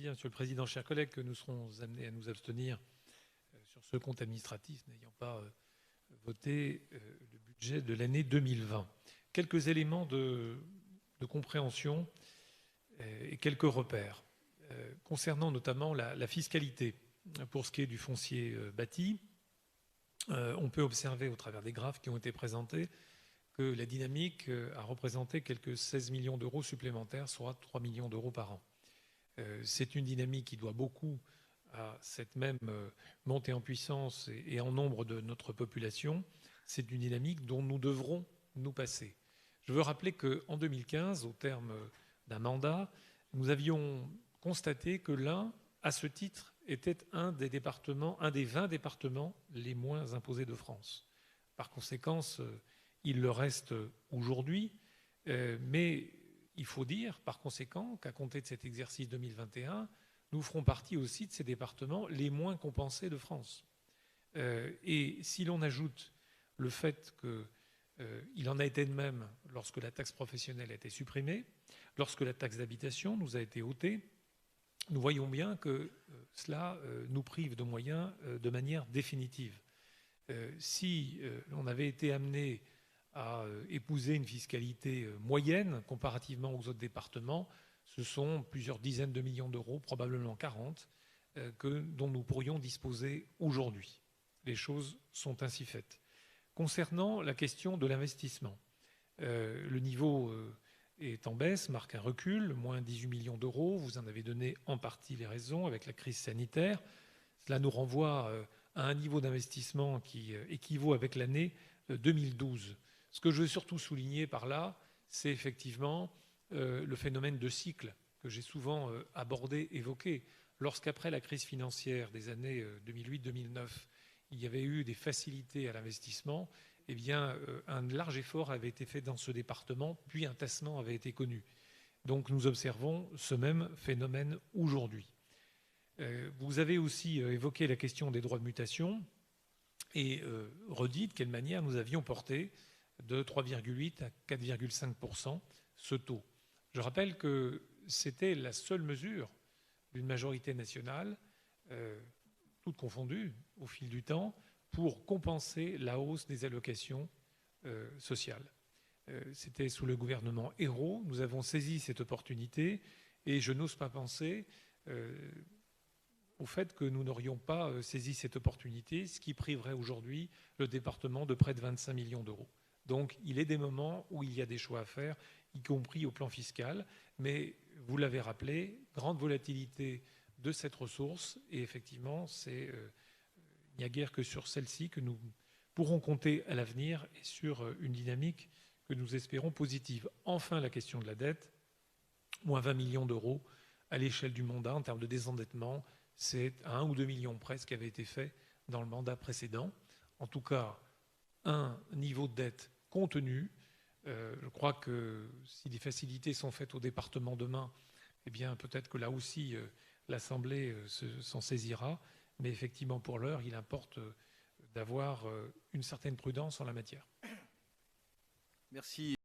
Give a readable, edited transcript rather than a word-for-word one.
dire, Monsieur le Président, chers collègues, que nous serons amenés à nous abstenir sur ce compte administratif, n'ayant pas voté le budget de l'année 2020. Quelques éléments de compréhension et quelques repères. Concernant notamment la fiscalité, pour ce qui est du foncier bâti, on peut observer au travers des graphes qui ont été présentés que la dynamique a représenté quelques 16 millions d'euros supplémentaires, soit 3 millions d'euros par an. C'est une dynamique qui doit beaucoup à cette même montée en puissance et en nombre de notre population. C'est une dynamique dont nous devrons nous passer. Je veux rappeler qu'en 2015, au terme d'un mandat, nous avions constaté que l'Ain, à ce titre, était un des 20 départements les moins imposés de France. Par conséquent, il le reste aujourd'hui, mais il faut dire, par conséquent, qu'à compter de cet exercice 2021, nous ferons partie aussi de ces départements les moins compensés de France. Et si l'on ajoute le fait qu'il en a été de même lorsque la taxe professionnelle a été supprimée, lorsque la taxe d'habitation nous a été ôtée, nous voyons bien que cela nous prive de moyens de manière définitive. Si on avait été amené à épouser une fiscalité moyenne comparativement aux autres départements, ce sont plusieurs dizaines de millions d'euros, probablement 40, dont nous pourrions disposer aujourd'hui. Les choses sont ainsi faites. Concernant la question de l'investissement, le niveau est en baisse, marque un recul, moins 18 millions d'euros. Vous en avez donné en partie les raisons avec la crise sanitaire. Cela nous renvoie à un niveau d'investissement qui équivaut avec l'année 2012. Ce que je veux surtout souligner par là, c'est effectivement le phénomène de cycle que j'ai souvent abordé, évoqué. Lorsqu'après la crise financière des années 2008-2009, il y avait eu des facilités à l'investissement, eh bien, un large effort avait été fait dans ce département, puis un tassement avait été connu. Donc nous observons ce même phénomène aujourd'hui. Vous avez aussi évoqué la question des droits de mutation et redit de quelle manière nous avions porté de 3,8 à 4,5% ce taux. Je rappelle que c'était la seule mesure d'une majorité nationale, toutes confondues au fil du temps, pour compenser la hausse des allocations sociales. C'était sous le gouvernement Ayrault. Nous avons saisi cette opportunité et je n'ose pas penser au fait que nous n'aurions pas saisi cette opportunité, ce qui priverait aujourd'hui le département de près de 25 millions d'euros. Donc il est des moments où il y a des choix à faire, y compris au plan fiscal, mais vous l'avez rappelé, grande volatilité de cette ressource et effectivement, il n'y a guère que sur celle-ci que nous pourrons compter à l'avenir et sur une dynamique que nous espérons positive. Enfin, la question de la dette, moins 20 millions d'euros à l'échelle du mandat en termes de désendettement, c'est 1 ou 2 millions près ce qui avait été fait dans le mandat précédent. En tout cas, un niveau de dette contenu. Je crois que si des facilités sont faites au département demain, eh bien peut-être que là aussi l'Assemblée s'en saisira. Mais effectivement, pour l'heure, il importe d'avoir une certaine prudence en la matière. Merci.